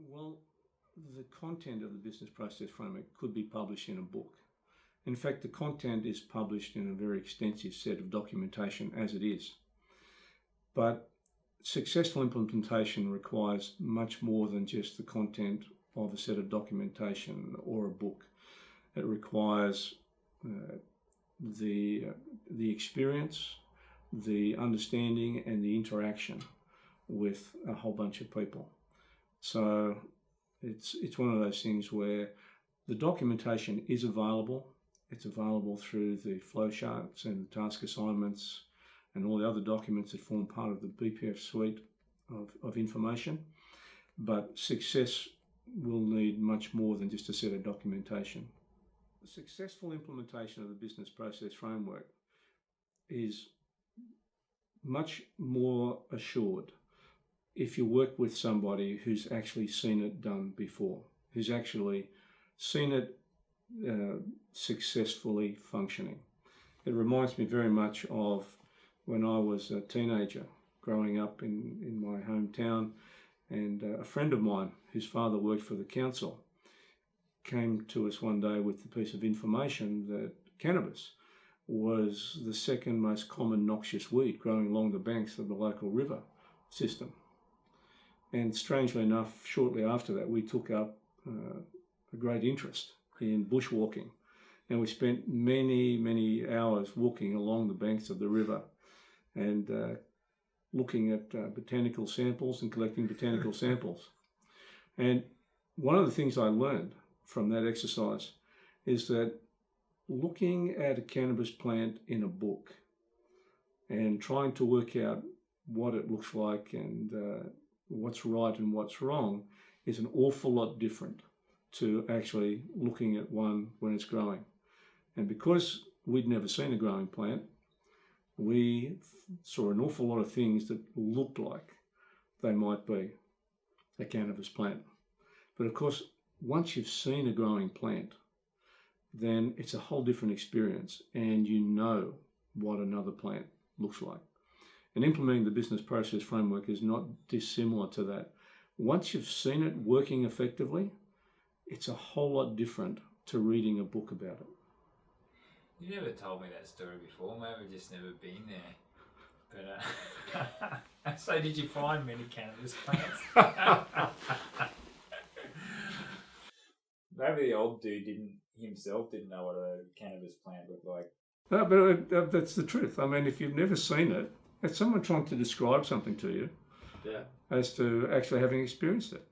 Well, the content of the business process framework could be published in a book. In fact, the content is published in a very extensive set of documentation as it is. But successful implementation requires much more than just the content of a set of documentation or a book. It requires the experience, the understanding, and the interaction with a whole bunch of people. So it's one of those things where the documentation is available. It's available through the flowcharts and the task assignments and all the other documents that form part of the BPF suite of information. But success will need much more than just a set of documentation. The successful implementation of the business process framework is much more assured if you work with somebody who's actually seen it done before, who's actually seen it successfully functioning. It reminds me very much of when I was a teenager growing up in my hometown, and a friend of mine whose father worked for the council came to us one day with the piece of information that cannabis was the second most common noxious weed growing along the banks of the local river system. And strangely enough, shortly after that, we took up a great interest in bushwalking. And we spent many, many hours walking along the banks of the river and looking at botanical samples and collecting botanical samples. And one of the things I learned from that exercise is that looking at a cannabis plant in a book and trying to work out what it looks like and what's right and what's wrong is an awful lot different to actually looking at one when it's growing. And because we'd never seen a growing plant, we saw an awful lot of things that looked like they might be a cannabis plant. But of course, once you've seen a growing plant, then it's a whole different experience and you know what another plant looks like. And implementing the business process framework is not dissimilar to that. Once you've seen it working effectively, it's a whole lot different to reading a book about it. You never told me that story before. Maybe I've just never been there. But so did you find many cannabis plants? Maybe the old dude didn't know what a cannabis plant looked like. No, but that's the truth. I mean, if you've never seen it, it's someone trying to describe something to you, as to actually having experienced it.